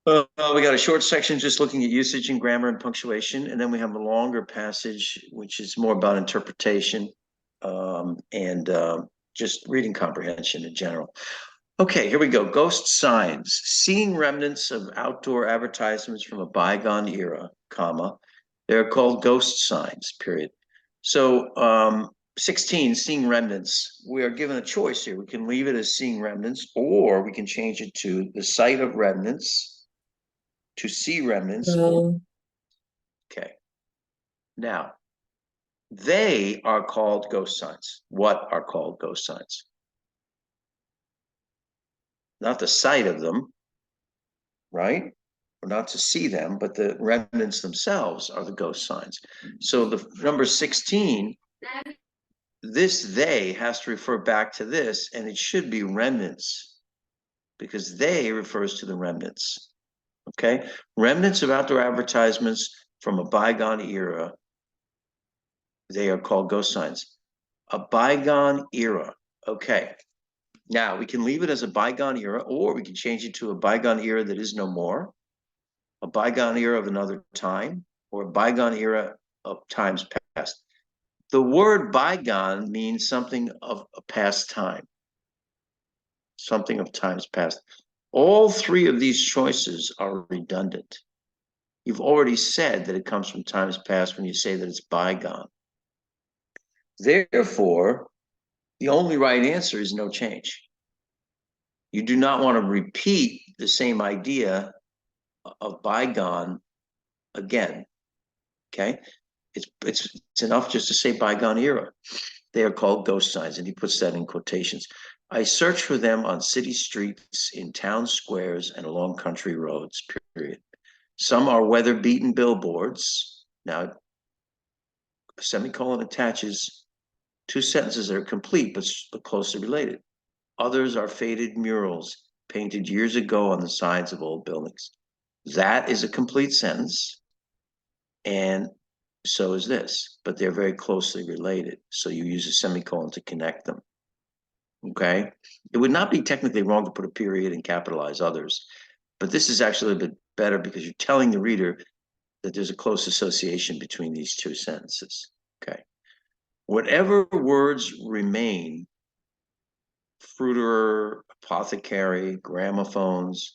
We got a short section just looking at usage and grammar and punctuation, and then we have a longer passage which is more about interpretation and just reading comprehension in general. Okay, here we go. Ghost signs. Seeing remnants of outdoor advertisements from a bygone era, comma. They're called ghost signs, period. So 16, seeing remnants. We are given a choice here. We can leave it as seeing remnants, or we can change it to the sight of remnants, to see remnants, or No. okay. Now, they are called ghost signs. What are called ghost signs? Not the sight of them, right? Or not to see them, but the remnants themselves are the ghost signs. So the number 16, this they has to refer back to this, and it should be remnants because they refers to the remnants. Okay, remnants of outdoor advertisements from a bygone era, they are called ghost signs. A bygone era. Okay, now we can leave it as a bygone era, or we can change it to a bygone era that is no more, a bygone era of another time, or a bygone era of times past. The word bygone means something of a past time, something of times past. All three of these choices are redundant. You've already said that it comes from times past when you say that it's bygone. Therefore, the only right answer is no change. You do not want to repeat the same idea of bygone again. Okay, it's enough just to say bygone era. They are called ghost signs, and he puts that in quotations. I search for them on city streets, in town squares, and along country roads. Period. Some are weather-beaten billboards. Now, a semicolon attaches two sentences that are complete but closely related. Others are faded murals painted years ago on the sides of old buildings. That is a complete sentence, and so is this, but they're very closely related. So you use a semicolon to connect them. Okay. It would not be technically wrong to put a period and capitalize others, but this is actually a bit better because you're telling the reader that there's a close association between these two sentences. Okay. Whatever words remain, fruiterer, apothecary, gramophones,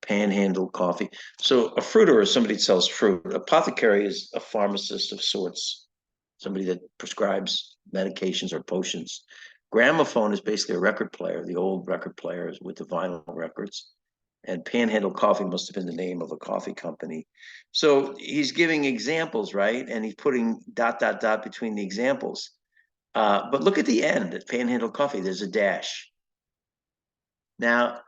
panhandle coffee. So a fruiterer is somebody that sells fruit. Apothecary is a pharmacist of sorts, somebody that prescribes medications or potions. Gramophone is basically a record player, the old record players with the vinyl records. And Panhandle Coffee must have been the name of a coffee company. So he's giving examples, right? And he's putting dot, dot, dot between the examples. But look at the end at Panhandle Coffee, there's a dash. Now,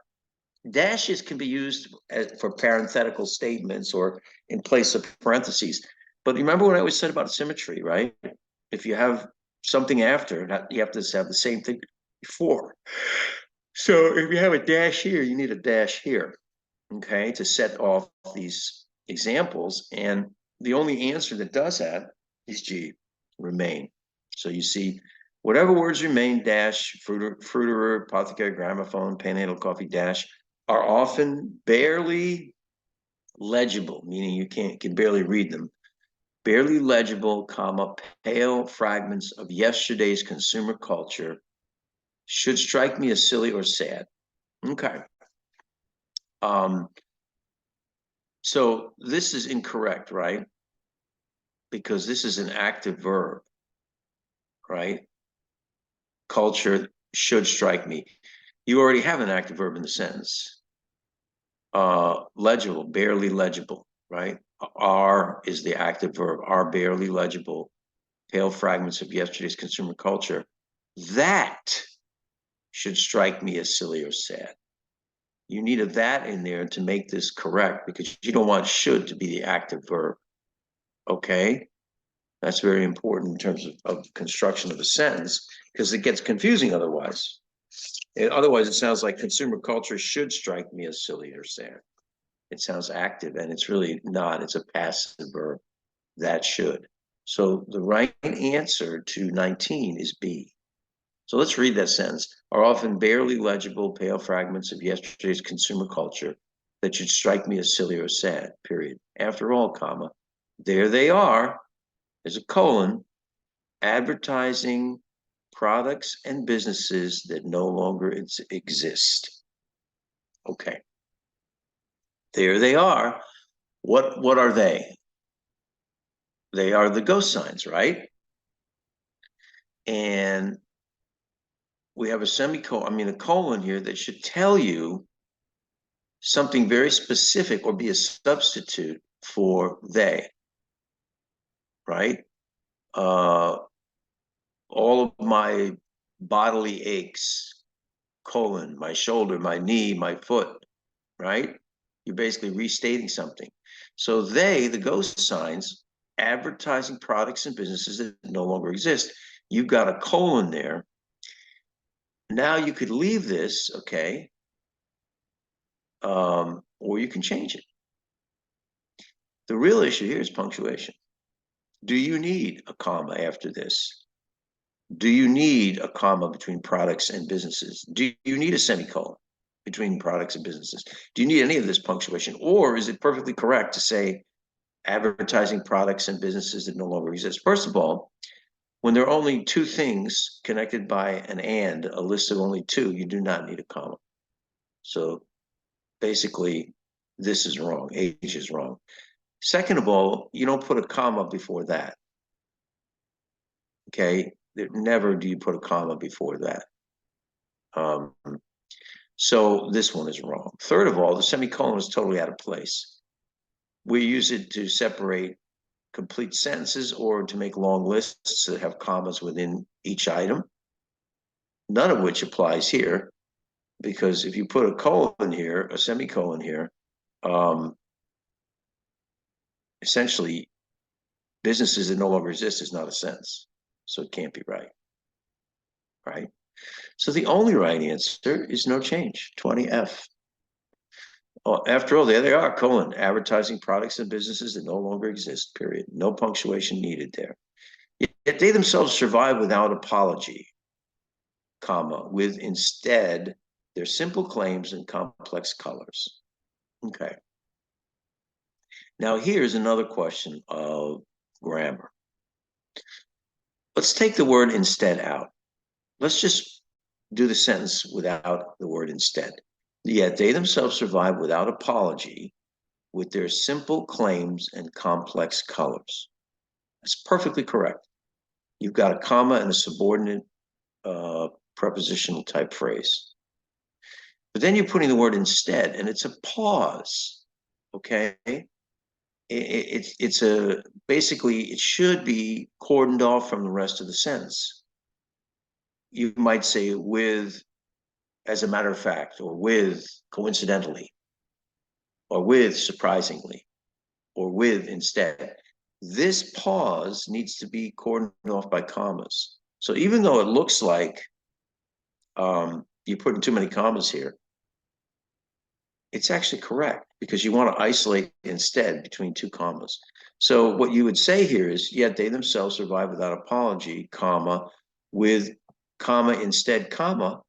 dashes can be used for parenthetical statements or in place of parentheses. But remember what I always said about symmetry, right? If you have something after, you have to have the same thing before. So if you have a dash here, you need a dash here, okay, to set off these examples. And the only answer that does that is G, remain. So you see, whatever words remain, dash, fruiterer, apothecary, gramophone, panhandle coffee, dash, are often barely legible, meaning you can barely read them. Barely legible, comma, pale fragments of yesterday's consumer culture should strike me as silly or sad. Okay. Um, so this is incorrect, right? Because this is an active verb, right? Culture should strike me. You already have an active verb in the sentence. Legible, barely legible, right? Are is the active verb, are barely legible, pale fragments of yesterday's consumer culture. That should strike me as silly or sad. You need a that in there to make this correct because you don't want should to be the active verb. Okay? That's very important in terms of construction of a sentence because it gets confusing otherwise. Otherwise, it sounds like consumer culture should strike me as silly or sad. It sounds active, and it's really not. It's a passive verb. That should. So the right answer to 19 is B. So let's read that sentence. Are often barely legible, pale fragments of yesterday's consumer culture that should strike me as silly or sad, period. After all, comma, there they are, there's a colon, advertising products and businesses that no longer exist. Okay. There they are. What are they? They are the ghost signs, right? And we have a a colon here that should tell you something very specific or be a substitute for they, right? All of my bodily aches, colon, my shoulder, my knee, my foot, right? You're basically restating something. So they, the ghost signs, advertising products and businesses that no longer exist. You've got a colon there. Now you could leave this, okay, or you can change it. The real issue here is punctuation. Do you need a comma after this? Do you need a comma between products and businesses? Do you need a semicolon between products and businesses? Do you need any of this punctuation? Or is it perfectly correct to say advertising products and businesses that no longer exist? First of all, when there are only two things connected by an and, a list of only two, you do not need a comma. So basically, this is wrong. H is wrong. Second of all, you don't put a comma before that. Okay? Never do you put a comma before that. So this one is wrong. Third of all, the semicolon is totally out of place. We use it to separate complete sentences or to make long lists that have commas within each item, none of which applies here, because if you put a colon here, a semicolon here, essentially businesses that no longer exist is not a sentence. So it can't be right. Right? So the only right answer is no change, 20F. Oh, after all, there they are, colon, advertising products and businesses that no longer exist, period. No punctuation needed there. Yet they themselves survive without apology, comma, with instead their simple claims and complex colors. Okay. Now here's another question of grammar. Let's take the word instead out. Let's just do the sentence without the word instead. Yet they themselves survive without apology with their simple claims and complex colors. That's perfectly correct. You've got a comma and a subordinate prepositional type phrase. But then you're putting the word instead, and it's a pause, okay? It's a, basically, it should be cordoned off from the rest of the sentence. You might say with, as a matter of fact, or with, coincidentally, or with, surprisingly, or with, instead. This pause needs to be cordoned off by commas. So even though it looks like you're putting too many commas here, it's actually correct because you want to isolate instead between two commas. So what you would say here is, yet they themselves survive without apology, comma, with comma instead, comma,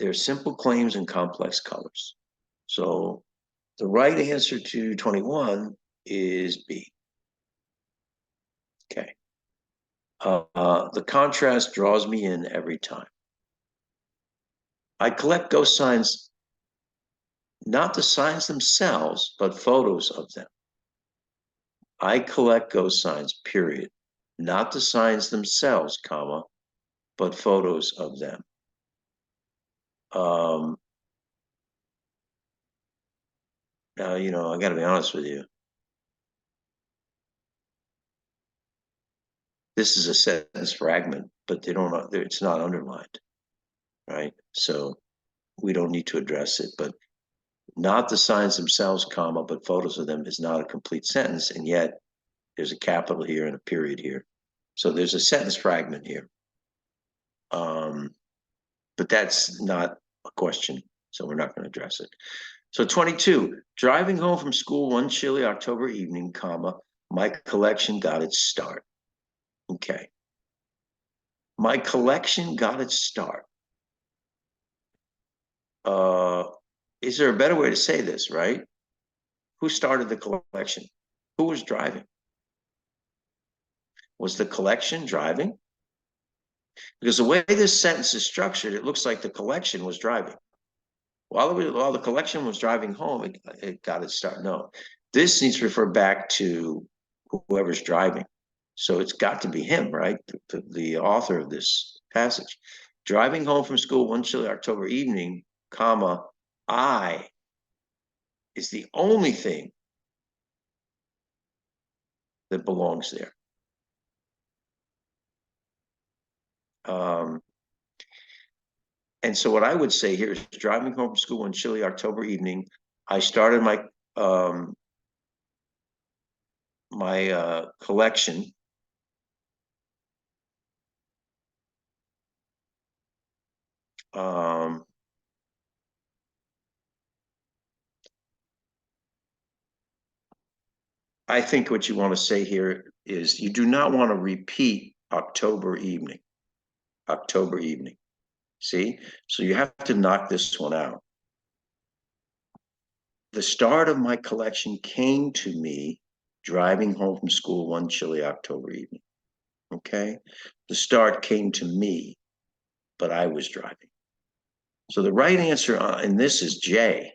their simple claims and complex colors. So the right answer to 21 is B. Okay. The contrast draws me in every time. I collect ghost signs, not the signs themselves, but photos of them. I collect ghost signs, period. Not the signs themselves, comma, but photos of them. Now, I got to be honest with you. This is a sentence fragment, but it's not underlined, right? So we don't need to address it, but not the signs themselves, comma, but photos of them is not a complete sentence, and yet there's a capital here and a period here. So there's a sentence fragment here. But that's not a question, so we're not going to address it. So 22, driving home from school one chilly October evening, comma, my collection got its start. Okay. My collection got its start. Is there a better way to say this, right? Who started the collection? Who was driving? Was the collection driving? Because the way this sentence is structured, it looks like the collection was driving. While the collection was driving home, it got its start. No, this needs to refer back to whoever's driving. So it's got to be him, right? The author of this passage. Driving home from school one chilly October evening, comma, I is the only thing that belongs there. And so what I would say here is driving home from school one chilly October evening, I started my collection I think what you want to say here is you do not want to repeat October evening. October evening. See? So you have to knock this one out. The start of my collection came to me driving home from school one chilly October evening. Okay? The start came to me, but I was driving. So the right answer in this is J,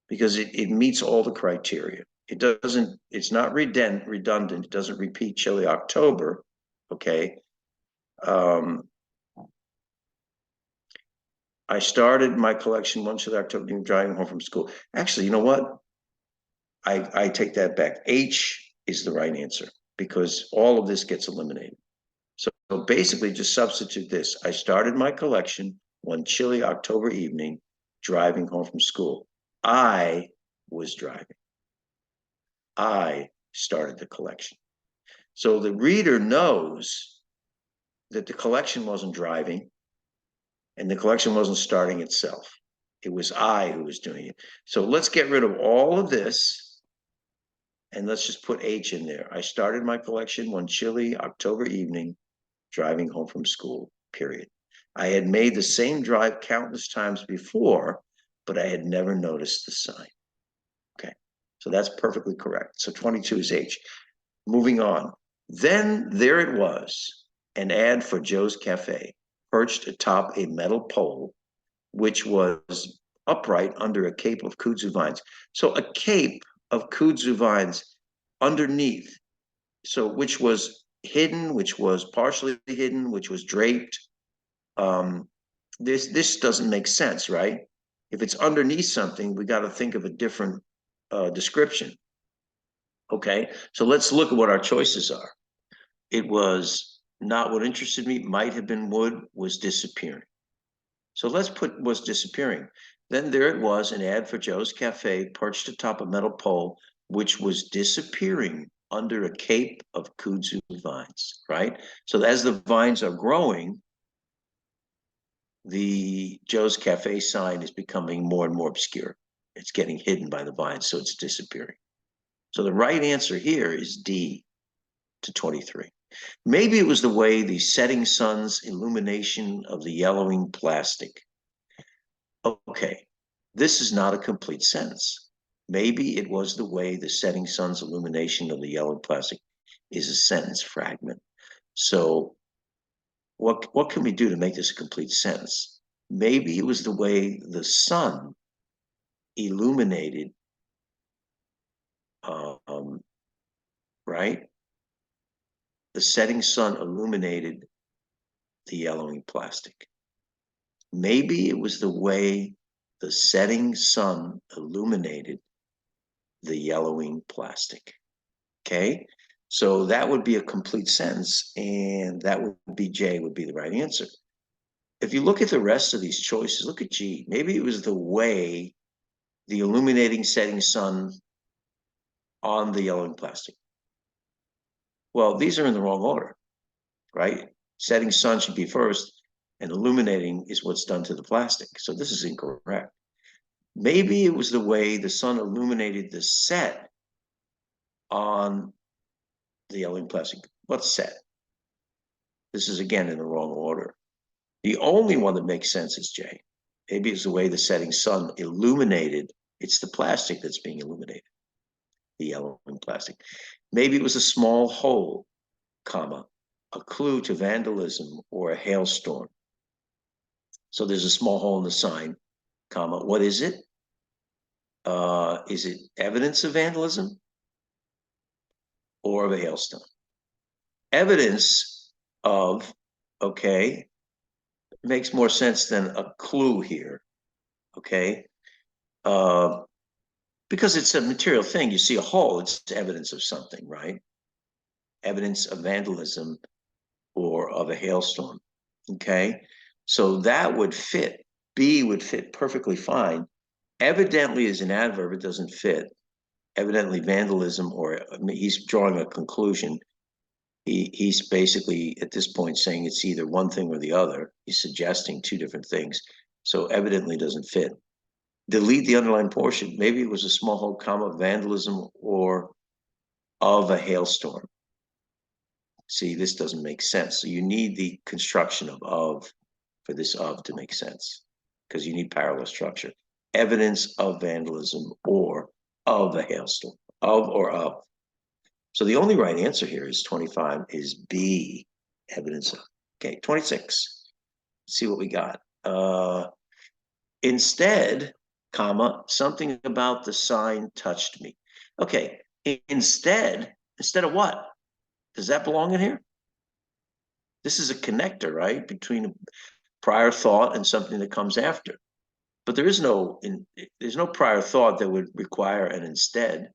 because it meets all the criteria. It's not redundant. It doesn't repeat chilly October. Okay. I started my collection one chilly October driving home from school. Actually, you know what? I take that back. H is the right answer because all of this gets eliminated. So basically just substitute this. I started my collection one chilly October evening driving home from school. I was driving. I started the collection. So the reader knows that the collection wasn't driving and the collection wasn't starting itself. It was I who was doing it. So let's get rid of all of this and let's just put H in there. I started my collection one chilly October evening driving home from school, period. I had made the same drive countless times before, but I had never noticed the sign. Okay, so that's perfectly correct. So 22 is H. Moving on. Then there it was, an ad for Joe's Cafe, perched atop a metal pole, which was upright under a cape of kudzu vines. So a cape of kudzu vines underneath, so which was hidden, which was partially hidden, which was draped. This doesn't make sense, right? If it's underneath something, we got to think of a different description. Okay, so let's look at what our choices are. It was not what interested me, might have been would, was disappearing. So let's put was disappearing. Then there it was, an ad for Joe's Cafe perched atop a metal pole, which was disappearing under a cape of kudzu vines, right? So as the vines are growing, the Joe's Cafe sign is becoming more and more obscure. It's getting hidden by the vines, so it's disappearing. So the right answer here is D to 23. Maybe it was the way the setting sun's illumination of the yellowing plastic. Okay, this is not a complete sentence. Maybe it was the way the setting sun's illumination of the yellow plastic is a sentence fragment. So what can we do to make this a complete sentence? Maybe it was the way the sun illuminated, right? The setting sun illuminated the yellowing plastic. Maybe it was the way the setting sun illuminated the yellowing plastic. Okay, so that would be a complete sentence, and that would be J would be the right answer. If you look at the rest of these choices, look at G. Maybe it was the way the illuminating setting sun on the yellowing plastic. Well, these are in the wrong order, right? Setting sun should be first, and illuminating is what's done to the plastic. So this is incorrect. Maybe it was the way the sun illuminated the set on the yellowing plastic. What's set? This is again in the wrong order. The only one that makes sense is J. Maybe it's the way the setting sun illuminated. It's the plastic that's being illuminated. the yellowing plastic. Maybe it was a small hole, comma, a clue to vandalism or a hailstorm. So there's a small hole in the sign, comma, what is it? Is it evidence of vandalism or of a hailstone? Evidence of, okay, makes more sense than a clue here, okay? Because it's a material thing. You see a hole, it's evidence of something, right? Evidence of vandalism or of a hailstorm, okay? So that would fit. B would fit perfectly fine. Evidently is an adverb, it doesn't fit. Evidently vandalism, or I mean, he's drawing a conclusion. He's basically at this point saying it's either one thing or the other. He's suggesting two different things. So evidently doesn't fit. Delete the underlined portion. Maybe it was a small hole, comma, vandalism or of a hailstorm. See, this doesn't make sense. So you need the construction of for this of to make sense, because you need parallel structure. Evidence of vandalism or of a hailstorm, of or of. So the only right answer here is 25 is B, evidence of. Okay, 26. Let's see what we got. Instead, comma, something about the sign touched me. Okay, instead of what? Does that belong in here? This is a connector, right? Between a prior thought and something that comes after. But there's no prior thought that would require an instead.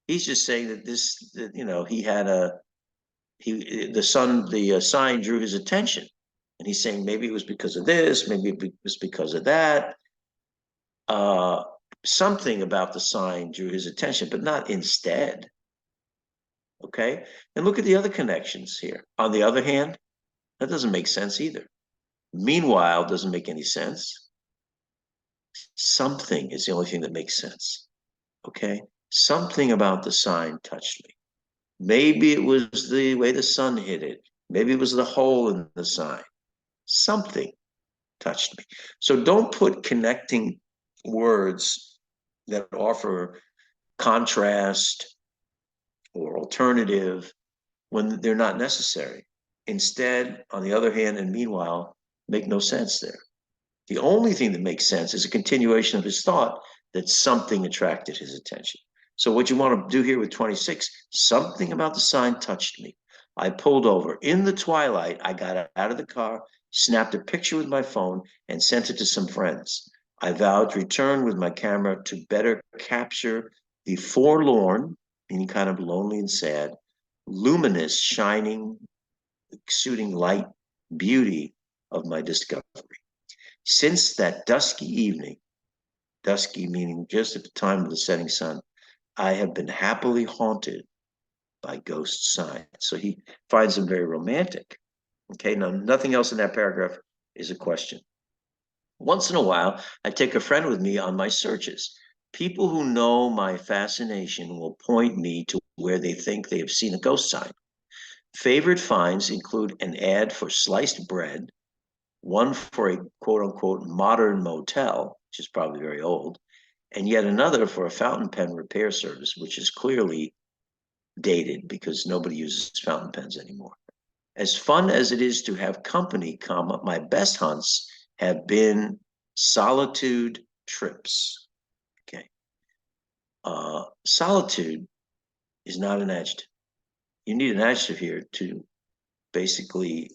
He's just saying that he had the sign drew his attention, and he's saying maybe it was because of this, maybe it was because of that. Something about the sign drew his attention, but not instead. Okay, and look at the other connections here. On the other hand, that doesn't make sense either. Meanwhile doesn't make any sense. Something is the only thing that makes sense. Okay, something about the sign touched me. Maybe it was the way the sun hit it. Maybe it was the hole in the sign. Something touched me. So don't put connecting words that offer contrast or alternative when they're not necessary. Instead, on the other hand, and meanwhile, make no sense there. The only thing that makes sense is a continuation of his thought that something attracted his attention. So what you want to do here with 26, something about the sign touched me. I pulled over. In the twilight, I got out of the car, snapped a picture with my phone, and sent it to some friends. I vowed to return with my camera to better capture the forlorn, meaning kind of lonely and sad, luminous, shining, exuding light, beauty of my discovery. Since that dusky evening, dusky meaning just at the time of the setting sun, I have been happily haunted by ghost signs. So he finds them very romantic. Okay, now nothing else in that paragraph is a question. Once in a while, I take a friend with me on my searches. People who know my fascination will point me to where they think they have seen a ghost sign. Favorite finds include an ad for sliced bread, one for a quote unquote modern motel, which is probably very old, and yet another for a fountain pen repair service, which is clearly dated because nobody uses fountain pens anymore. As fun as it is to have company, comma, my best hunts have been solitude trips. Okay. Solitude is not an adjective. You need an adjective here to basically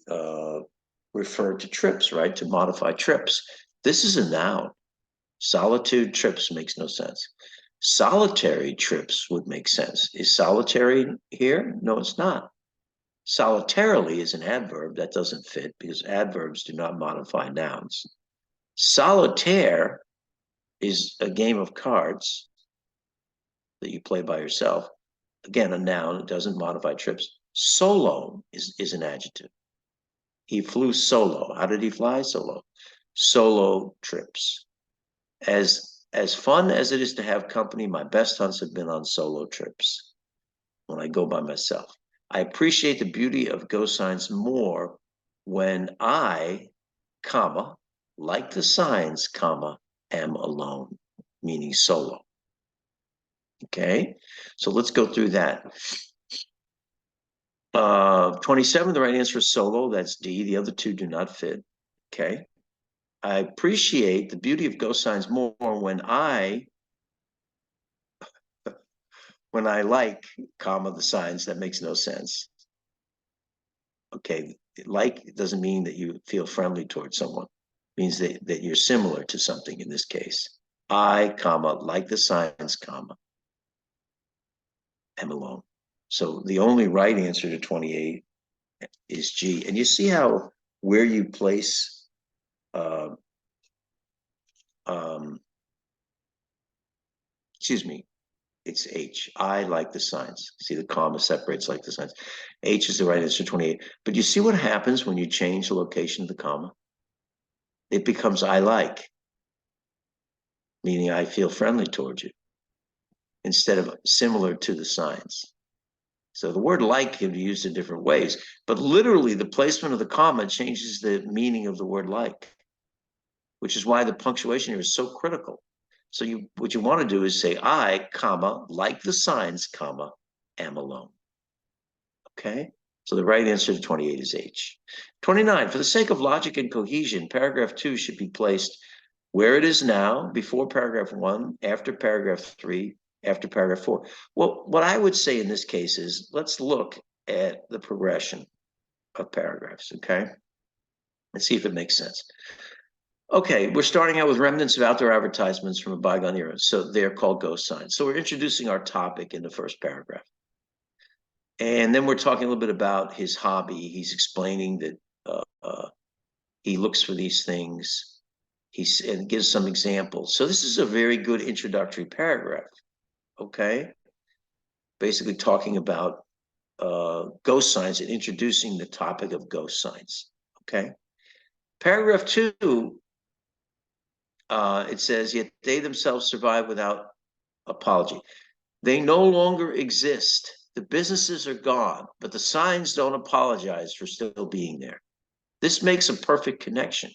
refer to trips, right? To modify trips. This is a noun. Solitude trips makes no sense. Solitary trips would make sense. Is solitary here? No, it's not. Solitarily is an adverb. That doesn't fit because adverbs do not modify nouns. Solitaire is a game of cards that you play by yourself. Again, a noun. It doesn't modify trips. Solo is an adjective. He flew solo. How did he fly? Solo. Solo trips. As fun as it is to have company, my best hunts have been on solo trips when I go by myself. I appreciate the beauty of ghost signs more when I, comma, like the signs, comma, am alone, meaning solo. Okay, so let's go through that. 27, the right answer is solo. That's D. The other two do not fit. Okay. I appreciate the beauty of ghost signs more when I like, comma, the signs. That makes no sense. Okay, like, it doesn't mean that you feel friendly towards someone. It means that you're similar to something in this case. I, comma, like the signs, comma, am alone. So the only right answer to 28 is G. And you see how where you place uh, excuse me, it's H. I like the signs. See, the comma separates like the signs. H is the right answer, 28. But you see what happens when you change the location of the comma? It becomes I like, meaning I feel friendly towards you, instead of similar to the signs. So the word like can be used in different ways, but literally the placement of the comma changes the meaning of the word like, which is why the punctuation here is so critical. So what you want to do is say I, comma, like the signs, comma, am alone. Okay? So the right answer to 28 is H. 29, for the sake of logic and cohesion, paragraph 2 should be placed where it is now, before paragraph 1, after paragraph 3, after paragraph 4. Well, what I would say in this case is let's look at the progression of paragraphs, okay? Let's see if it makes sense. Okay, we're starting out with remnants of outdoor advertisements from a bygone era. So they're called ghost signs. So we're introducing our topic in the first paragraph. And then we're talking a little bit about his hobby. He's explaining that he looks for these things. And gives some examples. So this is a very good introductory paragraph, okay? Basically talking about ghost signs and introducing the topic of ghost signs, okay? Paragraph 2, it says, yet they themselves survive without apology. They no longer exist. The businesses are gone, but the signs don't apologize for still being there. This makes a perfect connection.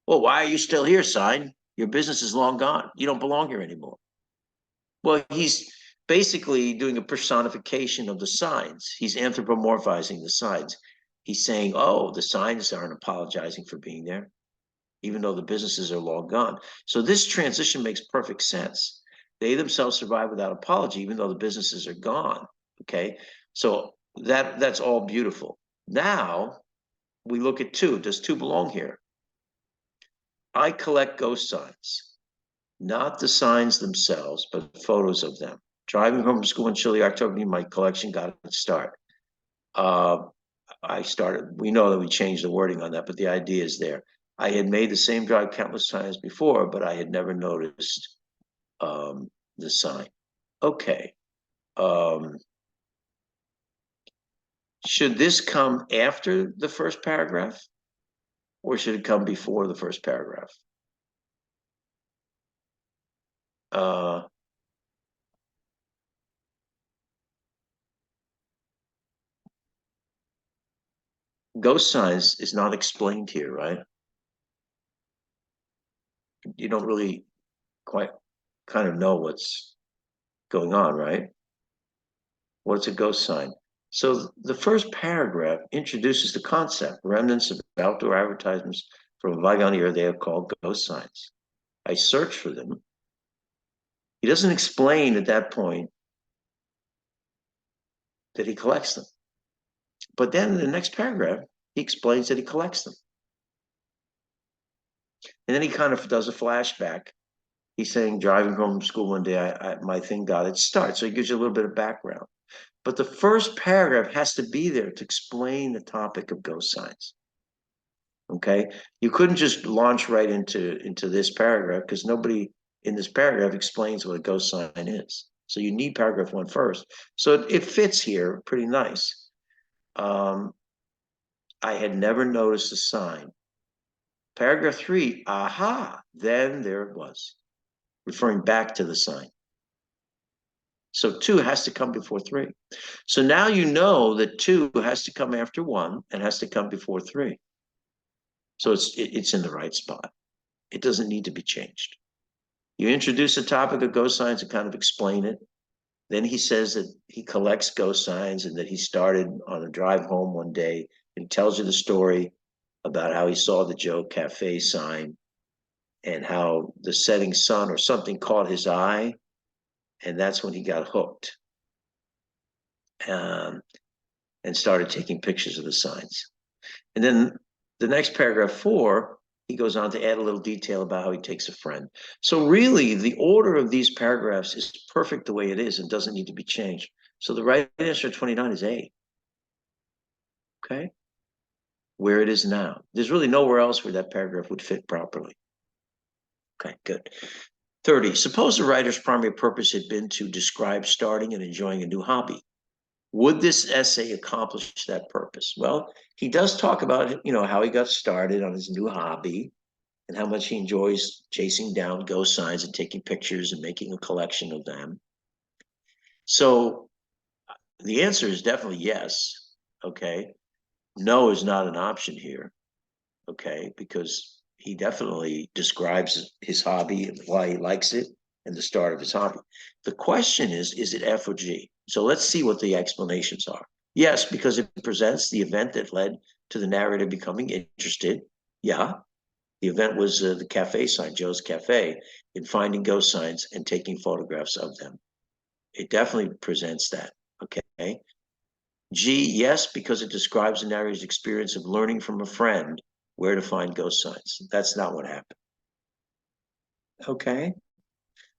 Well, why are you still here, sign? Your business is long gone. You don't belong here anymore. Well, he's basically doing a personification of the signs. He's anthropomorphizing the signs. He's saying, oh, the signs aren't apologizing for being there, even though the businesses are long gone. So this transition makes perfect sense. They themselves survive without apology, even though the businesses are gone. Okay, so that's all beautiful. Now we look at 2. Does 2 belong here? I collect ghost signs, not the signs themselves, but photos of them. Driving home from school in chilly October, my collection got its start. We know that we changed the wording on that, but the idea is there. I had made the same drive countless times before, but I had never noticed the sign. Okay. Should this come after the first paragraph, or should it come before the first paragraph? Ghost signs is not explained here, right? You don't really quite kind of know what's going on, right? What's a ghost sign? So the first paragraph introduces the concept. Remnants of outdoor advertisements from a bygone era, they are called ghost signs. I search for them. He doesn't explain at that point that he collects them. But then in the next paragraph, he explains that he collects them. And then he kind of does a flashback. He's saying, driving home from school one day, my thing got its start. So he gives you a little bit of background. But the first paragraph has to be there to explain the topic of ghost signs. Okay, you couldn't just launch right into this paragraph because nobody in this paragraph explains what a ghost sign is. So you need paragraph 1 first. So it fits here pretty nice. I had never noticed a sign. Paragraph 3, aha, then there it was, referring back to the sign. So 2 has to come before 3. So now you know that 2 has to come after 1 and has to come before 3. So it's in the right spot. It doesn't need to be changed. You introduce a topic of ghost signs and kind of explain it. Then he says that he collects ghost signs and that he started on a drive home one day, and he tells you the story about how he saw the Joe Cafe sign and how the setting sun or something caught his eye, and that's when he got hooked, um, and started taking pictures of the signs. And then the next paragraph 4, he goes on to add a little detail about how he takes a friend. So really, the order of these paragraphs is perfect the way it is and doesn't need to be changed. So the right answer 29 is A. Okay? Where it is now. There's really nowhere else where that paragraph would fit properly. Okay, good. 30. Suppose the writer's primary purpose had been to describe starting and enjoying a new hobby. Would this essay accomplish that purpose? Well, he does talk about, how he got started on his new hobby and how much he enjoys chasing down ghost signs and taking pictures and making a collection of them. So the answer is definitely yes. Okay. No is not an option here. Okay. Because he definitely describes his hobby and why he likes it and the start of his hobby. The question is it F or G? So let's see what the explanations are. Yes, because it presents the event that led to the narrator becoming interested. Yeah. The event was the cafe sign, Joe's Cafe, in finding ghost signs and taking photographs of them. It definitely presents that. Okay. G, yes, because it describes the narrator's experience of learning from a friend where to find ghost signs. That's not what happened. Okay.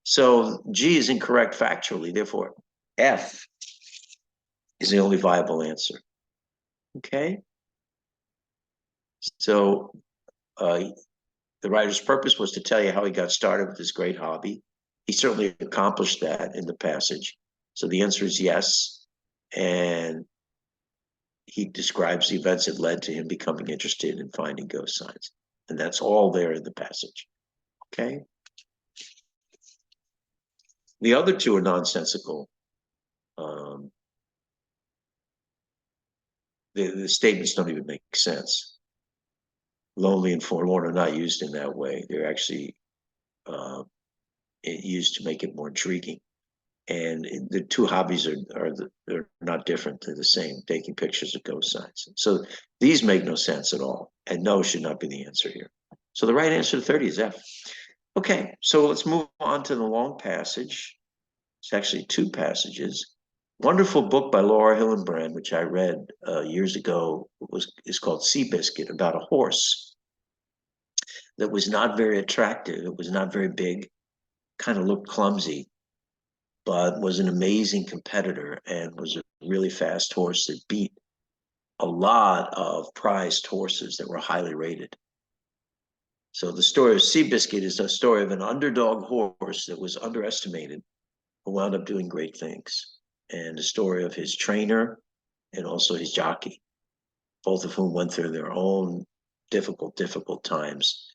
So G is incorrect factually. Therefore, F is the only viable answer. Okay. So the writer's purpose was to tell you how he got started with this great hobby. He certainly accomplished that in the passage. So the answer is yes. And he describes the events that led to him becoming interested in finding ghost signs. And that's all there in the passage. Okay. The other two are nonsensical. The statements don't even make sense. Lonely and forlorn are not used in that way. They're actually used to make it more intriguing. And the two hobbies they're not different. They're the same, taking pictures of ghost signs. So these make no sense at all. And no should not be the answer here. So the right answer to 30 is F. Okay, so let's move on to the long passage. It's actually two passages. Wonderful book by Laura Hillenbrand, which I read years ago, is called Seabiscuit, about a horse that was not very attractive. It was not very big, kind of looked clumsy, but was an amazing competitor and was a really fast horse that beat a lot of prized horses that were highly rated. So the story of Seabiscuit is a story of an underdog horse that was underestimated, who wound up doing great things, and the story of his trainer and also his jockey, both of whom went through their own difficult times,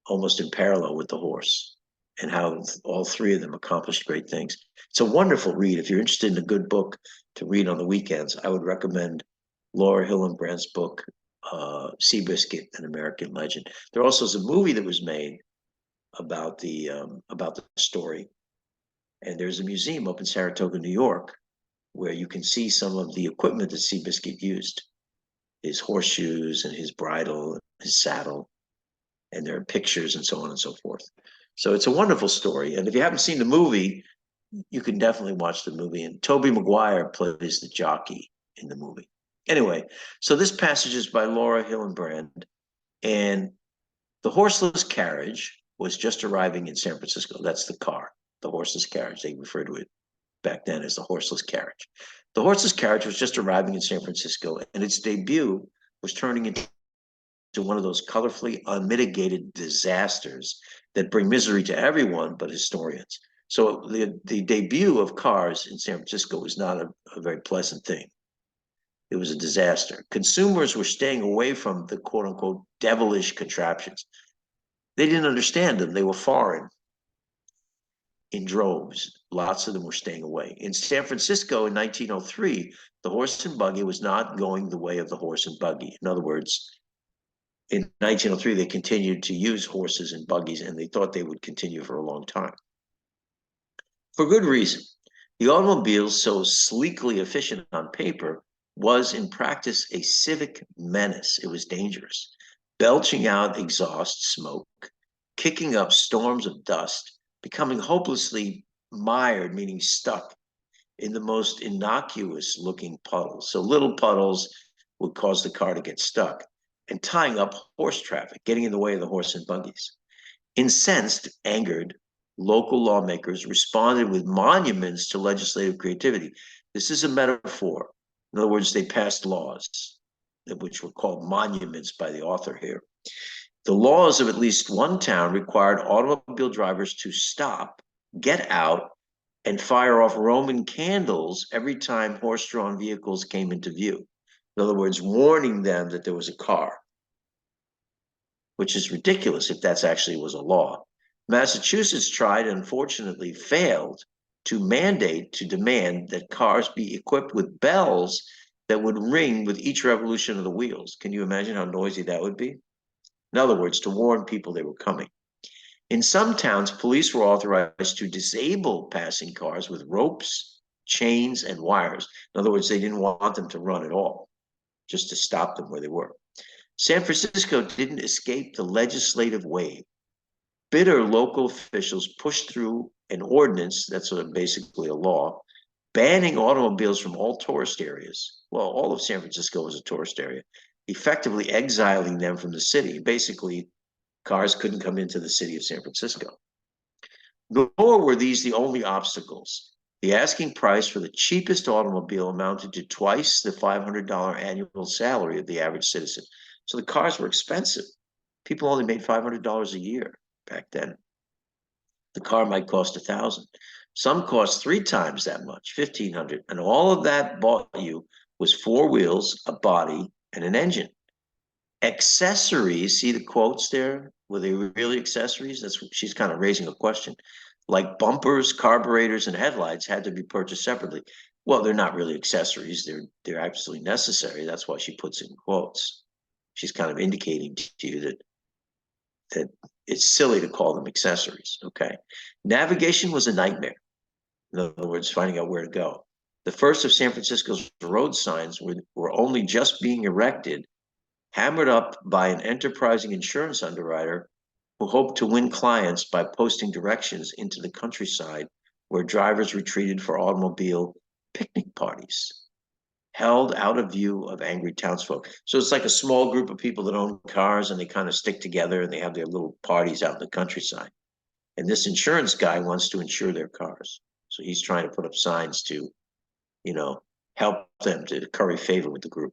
almost in parallel with the horse, and how all three of them accomplished great things. It's a wonderful read. If you're interested in a good book to read on the weekends, I would recommend Laura Hillenbrand's book, Seabiscuit, An American Legend. There also is a movie that was made about the story, and there's a museum up in Saratoga, New York, where you can see some of the equipment that Seabiscuit used, his horseshoes and his bridle, his saddle, and there are pictures and so on and so forth. So it's a wonderful story. And if you haven't seen the movie, you can definitely watch the movie. And Tobey Maguire plays the jockey in the movie. Anyway, so this passage is by Laura Hillenbrand. And the horseless carriage was just arriving in San Francisco. That's the car, the horseless carriage. They referred to it back then as the horseless carriage. The horseless carriage was just arriving in San Francisco, and its debut was turning into one of those colorfully unmitigated disasters that bring misery to everyone but historians. So the debut of cars in San Francisco was not a very pleasant thing. It was a disaster. Consumers were staying away from the quote unquote devilish contraptions. They didn't understand them. They were foreign in droves. Lots of them were staying away. In San Francisco in 1903, the horse and buggy was not going the way of the horse and buggy. In other words, in 1903, they continued to use horses and buggies, and they thought they would continue for a long time. For good reason. The automobile, so sleekly efficient on paper, was in practice a civic menace. It was dangerous, belching out exhaust smoke, kicking up storms of dust, becoming hopelessly mired, meaning stuck, in the most innocuous looking puddles. So little puddles would cause the car to get stuck, and tying up horse traffic, getting in the way of the horse and buggies. Incensed, angered, local lawmakers responded with monuments to legislative creativity. This is a metaphor. In other words, they passed laws, which were called monuments by the author here. The laws of at least one town required automobile drivers to stop, get out, and fire off Roman candles every time horse-drawn vehicles came into view. In other words, warning them that there was a car, which is ridiculous if that's actually was a law. Massachusetts tried and unfortunately failed to demand that cars be equipped with bells that would ring with each revolution of the wheels. Can you imagine how noisy that would be? In other words, to warn people they were coming. In some towns, police were authorized to disable passing cars with ropes, chains, and wires. In other words, they didn't want them to run at all, just to stop them where they were. San Francisco didn't escape the legislative wave. Bitter local officials pushed through an ordinance, that's basically a law, banning automobiles from all tourist areas. Well, all of San Francisco was a tourist area, effectively exiling them from the city. Basically, cars couldn't come into the city of San Francisco. Nor were these the only obstacles. The asking price for the cheapest automobile amounted to twice the $500 annual salary of the average citizen. So the cars were expensive. People only made $500 a year back then. The car might cost $1,000. Some cost 3 times that much, $1,500. And all of that bought you was 4 wheels, a body, and an engine. Accessories, see the quotes there? Were they really accessories? That's what she's kind of raising a question. Like bumpers, carburetors, and headlights had to be purchased separately. Well, they're not really accessories. They're absolutely necessary. That's why she puts in quotes. She's kind of indicating to you that it's silly to call them accessories. Okay. Navigation was a nightmare. In other words, finding out where to go. The first of San Francisco's road signs were only just being erected, hammered up by an enterprising insurance underwriter who hoped to win clients by posting directions into the countryside where drivers retreated for automobile picnic parties, held out of view of angry townsfolk. So it's like a small group of people that own cars and they kind of stick together and they have their little parties out in the countryside. And this insurance guy wants to insure their cars. So he's trying to put up signs to, help them to curry favor with the group.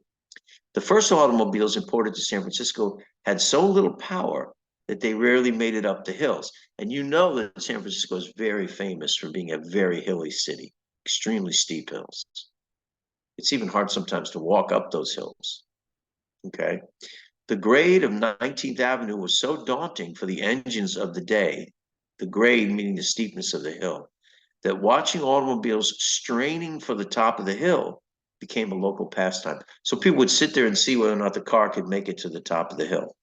The first automobiles imported to San Francisco had so little power that they rarely made it up the hills. And you know that San Francisco is very famous for being a very hilly city, extremely steep hills. It's even hard sometimes to walk up those hills. Okay. The grade of 19th Avenue was so daunting for the engines of the day, the grade meaning the steepness of the hill, that watching automobiles straining for the top of the hill became a local pastime. So people would sit there and see whether or not the car could make it to the top of the hill,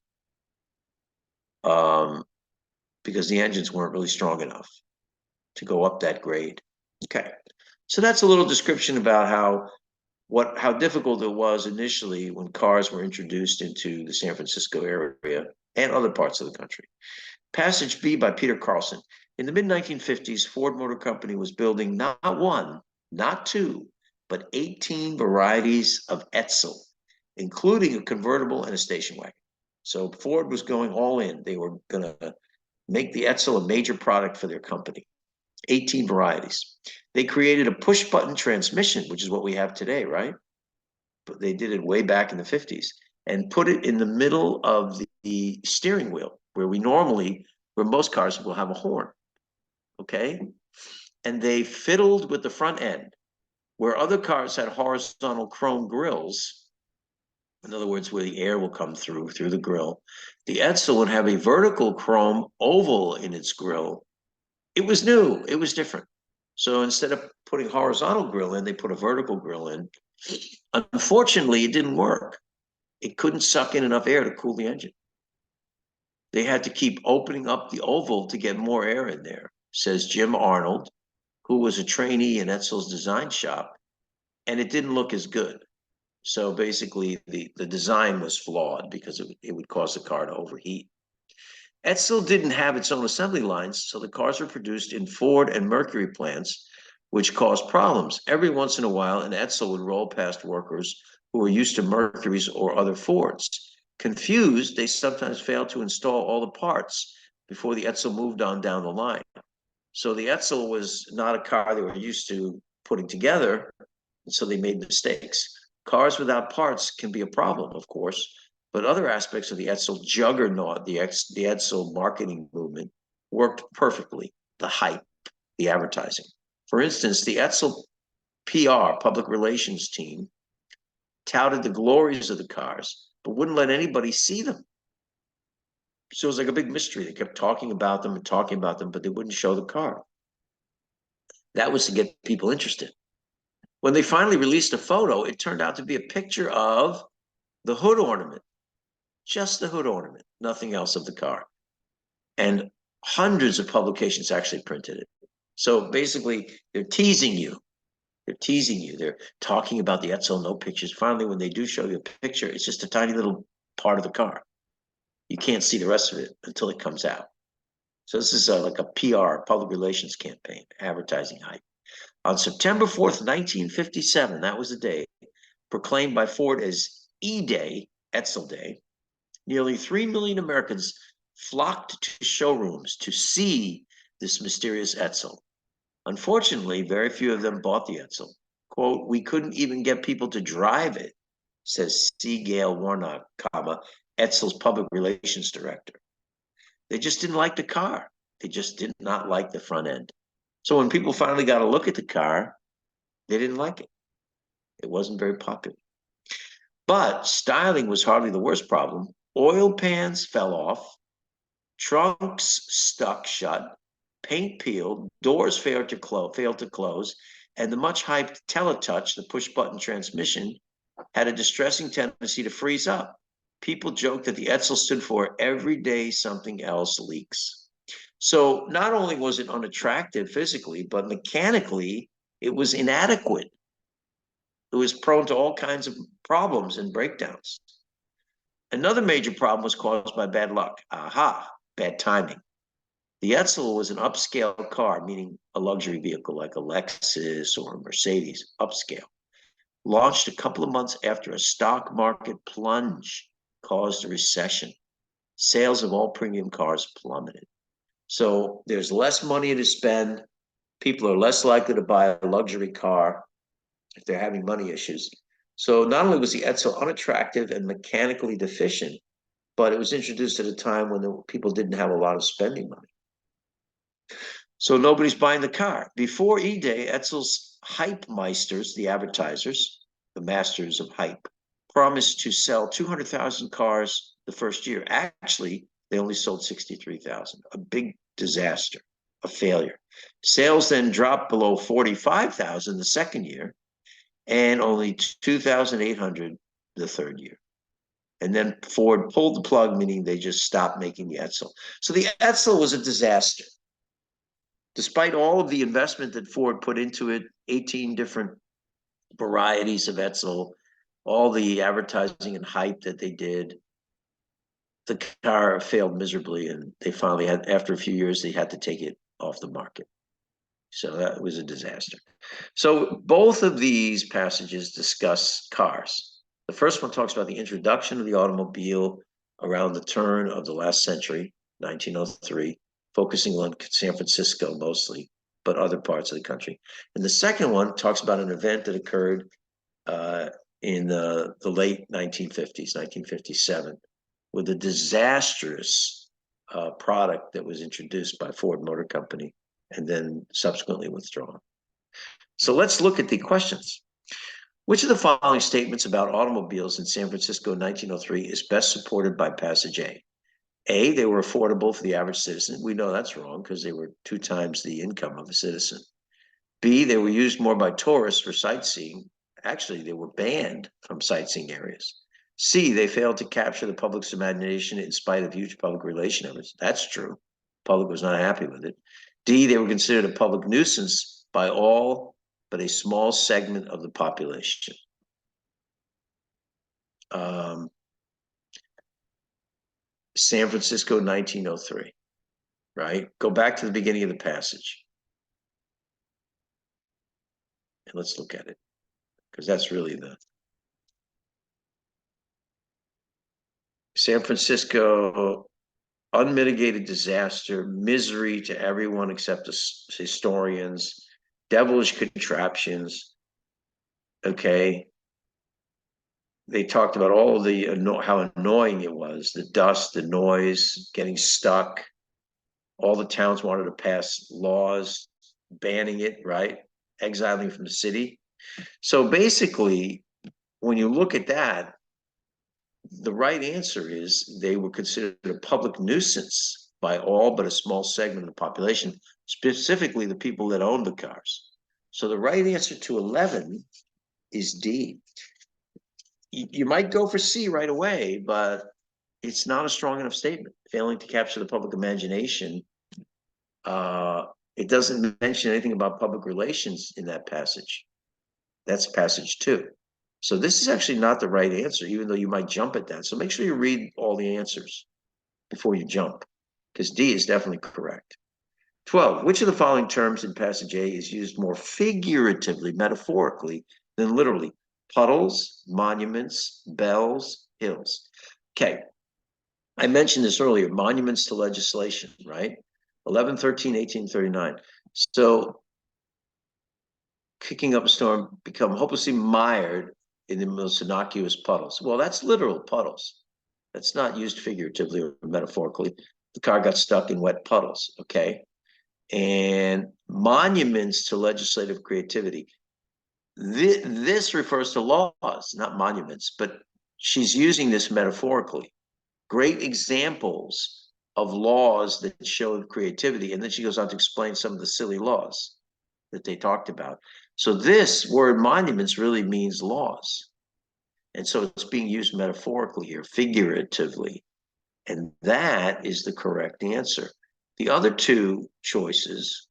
because the engines weren't really strong enough to go up that grade. Okay, so that's a little description about how difficult it was initially when cars were introduced into the San Francisco area and other parts of the country. Passage B by Peter Carlson. In the mid-1950s, Ford Motor Company was building not one, not two, but 18 varieties of Edsel, including a convertible and a station wagon. So Ford was going all in. They were going to make the Edsel a major product for their company. 18 varieties. They created a push-button transmission, which is what we have today, right? But they did it way back in the 50s and put it in the middle of the steering wheel, where most cars will have a horn, okay? And they fiddled with the front end, where other cars had horizontal chrome grills, in other words, where the air will come through the grill. The Edsel would have a vertical chrome oval in its grill. It was new, it was different. So instead of putting horizontal grill in, they put a vertical grill in. Unfortunately, it didn't work. It couldn't suck in enough air to cool the engine. They had to keep opening up the oval to get more air in there, says Jim Arnold, who was a trainee in Etzel's design shop, and it didn't look as good. So basically, the design was flawed because it would cause the car to overheat. Etzel didn't have its own assembly lines, so the cars were produced in Ford and Mercury plants, which caused problems. Every once in a while, an Etzel would roll past workers who were used to Mercuries or other Fords. Confused, they sometimes failed to install all the parts before the Etzel moved on down the line. So the Etzel was not a car they were used to putting together, so they made mistakes. Cars without parts can be a problem, of course, but other aspects of the Etzel juggernaut, the Etzel marketing movement, worked perfectly. The hype, the advertising. For instance, the Etzel PR, public relations team, touted the glories of the cars, but wouldn't let anybody see them. So it was like a big mystery. They kept talking about them and talking about them, but they wouldn't show the car. That was to get people interested. When they finally released a photo, it turned out to be a picture of the hood ornament, just the hood ornament, nothing else of the car. And hundreds of publications actually printed it. So basically, they're teasing you. They're teasing you. They're talking about the Etzel, no pictures. Finally, when they do show you a picture, it's just a tiny little part of the car. You can't see the rest of it until it comes out. So this is like a PR, public relations campaign, advertising hype. On September 4th, 1957, that was the day, proclaimed by Ford as E-Day, Etzel Day, nearly 3 million Americans flocked to showrooms to see this mysterious Etzel. Unfortunately, very few of them bought the Etzel. Quote, "We couldn't even get people to drive it," says C. Gail Warnock, Etzel's public relations director. They just didn't like the car. They just did not like the front end. So when people finally got a look at the car, they didn't like it. It wasn't very popular. But styling was hardly the worst problem. Oil pans fell off, trunks stuck shut, paint peeled, doors failed to close, and the much hyped Teletouch, the push button transmission, had a distressing tendency to freeze up. People joked that the Etzel stood for every day something else leaks. So not only was it unattractive physically, but mechanically, it was inadequate. It was prone to all kinds of problems and breakdowns. Another major problem was caused by bad luck. Aha, bad timing. The Etzel was an upscale car, meaning a luxury vehicle like a Lexus or a Mercedes, upscale. Launched a couple of months after a stock market plunge caused a recession. Sales of all premium cars plummeted. So there's less money to spend. People are less likely to buy a luxury car if they're having money issues. So not only was the Etzel unattractive and mechanically deficient, but it was introduced at a time when people didn't have a lot of spending money. So nobody's buying the car. Before E-Day, Etzel's hype meisters, the advertisers, the masters of hype, promised to sell 200,000 cars the first year. Actually, they only sold 63,000, a big disaster, a failure. Sales then dropped below 45,000 the second year and only 2,800 the third year. And then Ford pulled the plug, meaning they just stopped making the Etzel. So the Etzel was a disaster. Despite all of the investment that Ford put into it, 18 different varieties of Etzel, all the advertising and hype that they did, the car failed miserably, and they finally had, after a few years, they had to take it off the market. So that was a disaster. So both of these passages discuss cars. The first one talks about the introduction of the automobile around the turn of the last century, 1903, focusing on San Francisco mostly, but other parts of the country. And the second one talks about an event that occurred in the late 1950s, 1957, with a disastrous product that was introduced by Ford Motor Company and then subsequently withdrawn. So let's look at the questions. Which of the following statements about automobiles in San Francisco in 1903 is best supported by passage A? A, they were affordable for the average citizen. We know that's wrong because they were 2 times the income of a citizen. B, they were used more by tourists for sightseeing. Actually, they were banned from sightseeing areas. C, they failed to capture the public's imagination in spite of huge public relation efforts. That's true. The public was not happy with it. D, they were considered a public nuisance by all but a small segment of the population. San Francisco, 1903, right? Go back to the beginning of the passage. And let's look at it, because that's really the San Francisco, unmitigated disaster, misery to everyone except the historians, devilish contraptions. Okay. They talked about all of the how annoying it was, the dust, the noise, getting stuck. All the towns wanted to pass laws banning it, right? Exiling from the city. So basically, when you look at that, the right answer is they were considered a public nuisance by all but a small segment of the population, specifically the people that owned the cars. So the right answer to 11 is D. You might go for C right away, but it's not a strong enough statement. Failing to capture the public imagination. It doesn't mention anything about public relations in that passage. That's passage 2. So this is actually not the right answer, even though you might jump at that. So make sure you read all the answers before you jump, because D is definitely correct. 12, which of the following terms in passage A is used more figuratively, metaphorically, than literally? Puddles, monuments, bells, hills. Okay, I mentioned this earlier, monuments to legislation, right? 1113, 1839. So kicking up a storm, become hopelessly mired in the most innocuous puddles. Well, that's literal puddles. That's not used figuratively or metaphorically. The car got stuck in wet puddles, okay? And monuments to legislative creativity. This refers to laws, not monuments, but she's using this metaphorically. Great examples of laws that showed creativity. And then she goes on to explain some of the silly laws that they talked about. So this word monuments really means laws. And so it's being used metaphorically here, figuratively. And that is the correct answer. The other two choices,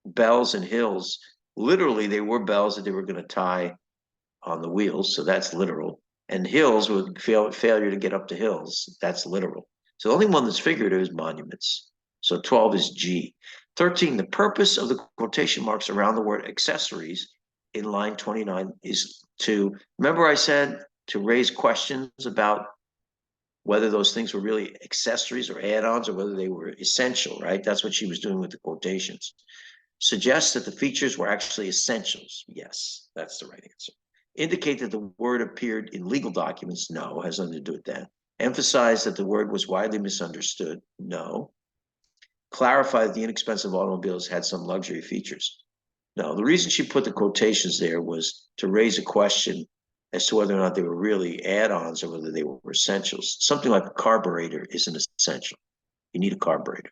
bells and hills, literally they were bells that they were going to tie on the wheels. So that's literal. And hills with failure to get up to hills. That's literal. So the only one that's figurative is monuments. So 12 is G. 13, the purpose of the quotation marks around the word accessories in line 29 is to, remember I said to raise questions about whether those things were really accessories or add-ons or whether they were essential, right? That's what she was doing with the quotations. Suggests that the features were actually essentials. Yes, that's the right answer. Indicate that the word appeared in legal documents. No, has nothing to do with that. Emphasize that the word was widely misunderstood. No. Clarify that the inexpensive automobiles had some luxury features. No, the reason she put the quotations there was to raise a question as to whether or not they were really add-ons or whether they were essentials. Something like a carburetor is an essential. You need a carburetor.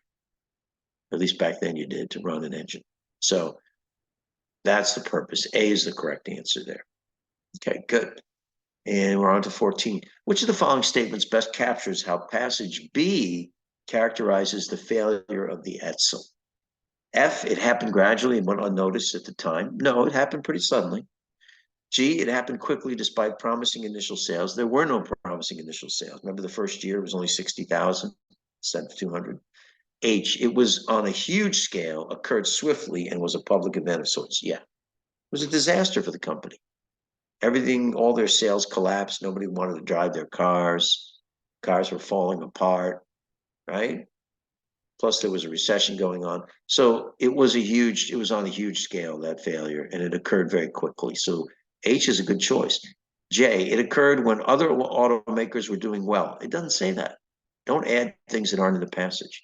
At least back then you did, to run an engine. So that's the purpose. A is the correct answer there. Okay, good. And we're on to 14. Which of the following statements best captures how passage B characterizes the failure of the Etzel? F, it happened gradually and went unnoticed at the time. No, it happened pretty suddenly. G, it happened quickly despite promising initial sales. There were no promising initial sales. Remember, the first year was only 60,000 instead of 200. H, it was on a huge scale, occurred swiftly, and was a public event of sorts. Yeah, it was a disaster for the company. Everything, all their sales collapsed. Nobody wanted to drive their cars. Cars were falling apart, right? Plus there was a recession going on. So it was on a huge scale, that failure, and it occurred very quickly. So H is a good choice. J, it occurred when other automakers were doing well. It doesn't say that. Don't add things that aren't in the passage.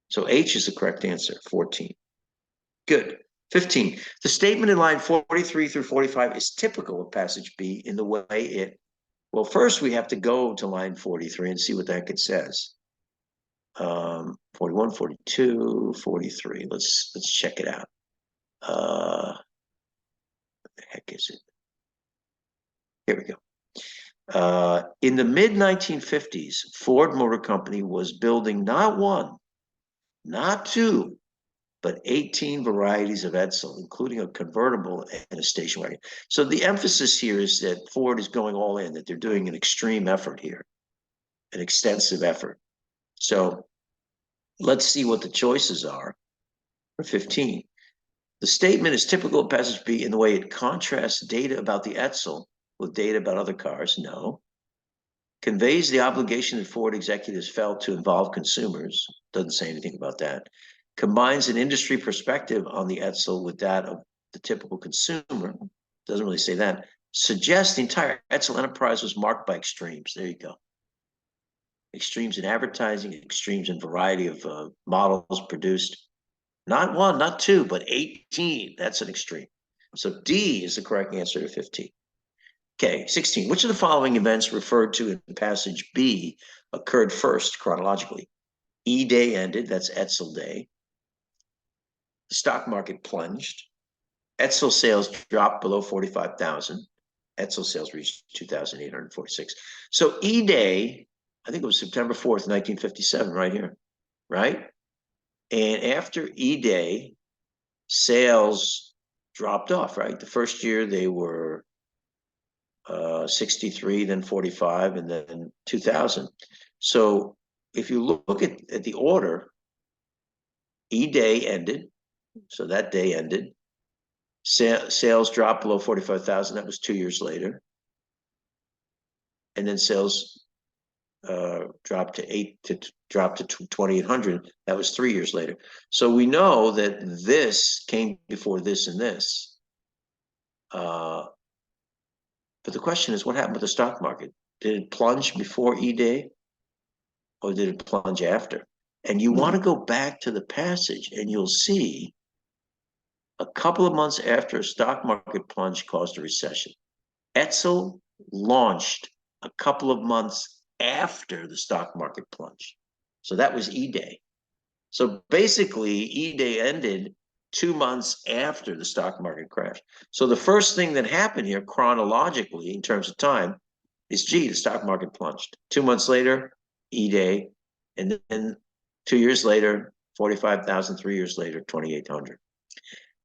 So H is the correct answer, 14. Good. 15, the statement in line 43 through 45 is typical of passage B in the way it, well, first we have to go to line 43 and see what the heck it says. 41, 42, 43. Let's check it out. What the heck is it? Here we go. In the mid 1950s, Ford Motor Company was building not one, not two, but 18 varieties of Edsel, including a convertible and a station wagon. So the emphasis here is that Ford is going all in, that they're doing an extreme effort here, an extensive effort. So let's see what the choices are for 15. The statement is typical of passage B in the way it contrasts data about the Edsel with data about other cars. No. Conveys the obligation that Ford executives felt to involve consumers. Doesn't say anything about that. Combines an industry perspective on the Edsel with that of the typical consumer. Doesn't really say that. Suggests the entire Edsel enterprise was marked by extremes. There you go. Extremes in advertising, extremes in variety of models produced. Not one, not two, but 18. That's an extreme. So D is the correct answer to 15. Okay, 16. Which of the following events referred to in passage B occurred first chronologically? E-Day ended, that's Edsel Day. The stock market plunged. Edsel sales dropped below 45,000. Edsel sales reached 2,846. So E-Day, I think it was September 4th, 1957, right here, right? And after E-Day, sales dropped off, right? The first year they were 63, then 45, and then 2000. So if you look at the order, E-Day ended, so that day ended. Sales dropped below 45,000. That was 2 years later. And then sales dropped to 2,800. That was 3 years later. So we know that this came before this and this. But the question is, what happened with the stock market? Did it plunge before E-Day, or did it plunge after? And you want to go back to the passage, and you'll see a couple of months after a stock market plunge caused a recession. Edsel launched a couple of months after the stock market plunge. So that was E-Day. So basically, E-Day ended 2 months after the stock market crash. So the first thing that happened here chronologically in terms of time is, gee, the stock market plunged. 2 months later, E-Day, and then 2 years later, 45,000, 3 years later, 2,800.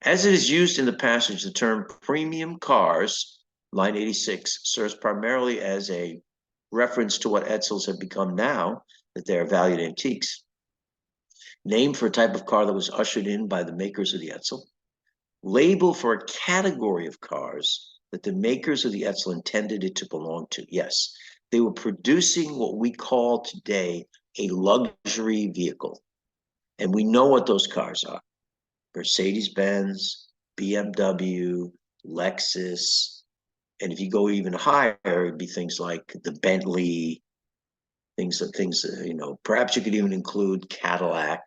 As it is used in the passage, the term premium cars, line 86, serves primarily as a reference to what Edsels have become now that they are valued antiques. Name for a type of car that was ushered in by the makers of the Edsel. Label for a category of cars that the makers of the Edsel intended it to belong to. Yes, they were producing what we call today a luxury vehicle. And we know what those cars are. Mercedes-Benz, BMW, Lexus. And if you go even higher, it'd be things like the Bentley, things, perhaps you could even include Cadillac.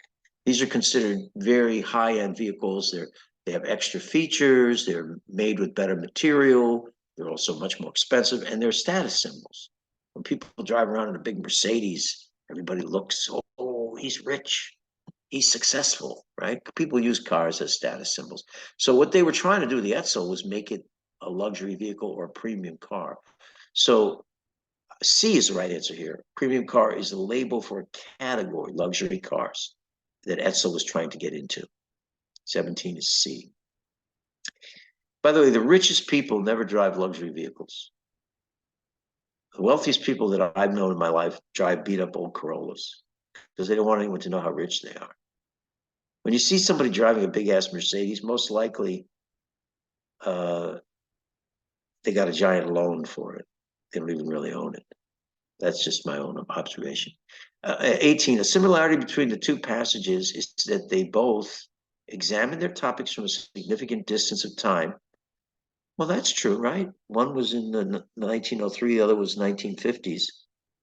These are considered very high-end vehicles. They have extra features. They're made with better material. They're also much more expensive, and they're status symbols. When people drive around in a big Mercedes, everybody looks, oh, he's rich. He's successful, right? People use cars as status symbols. So what they were trying to do with the Edsel was make it a luxury vehicle or a premium car. So C is the right answer here. Premium car is the label for a category, luxury cars, that Edsel was trying to get into. 17 is C. By the way, the richest people never drive luxury vehicles. The wealthiest people that I've known in my life drive beat up old Corollas because they don't want anyone to know how rich they are. When you see somebody driving a big ass Mercedes, most likely they got a giant loan for it. They don't even really own it. That's just my own observation. 18, a similarity between the two passages is that they both examine their topics from a significant distance of time. Well, that's true, right? One was in the 1903, the other was 1950s.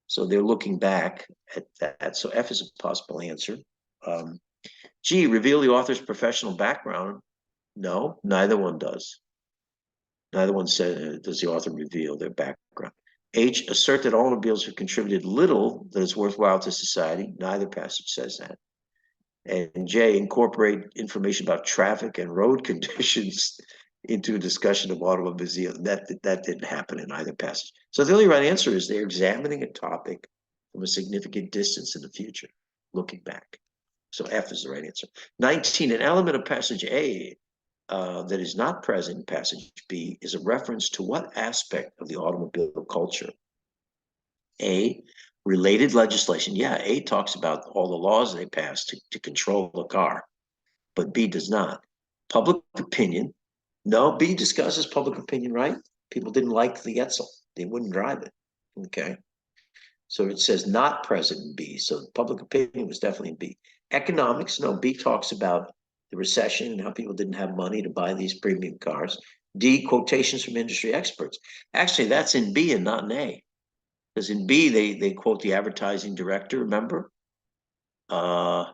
So they're looking back at that. So F is a possible answer. G, reveal the author's professional background. No, neither one does. Neither one says, does the author reveal their background. H, assert that automobiles have contributed little that is worthwhile to society. Neither passage says that. And J, incorporate information about traffic and road conditions into a discussion of automobiles. That didn't happen in either passage. So the only right answer is they're examining a topic from a significant distance in the future, looking back. So F is the right answer. 19, an element of passage A that is not present in passage B is a reference to what aspect of the automobile culture? A, related legislation. Yeah, A talks about all the laws they passed to control the car, but B does not. Public opinion. No, B discusses public opinion, right? People didn't like the Etzel. They wouldn't drive it. Okay. So it says not present in B. So public opinion was definitely in B. Economics. No, B talks about the recession and how people didn't have money to buy these premium cars. D, quotations from industry experts. Actually, that's in B and not in A. Because in B, they quote the advertising director, remember? I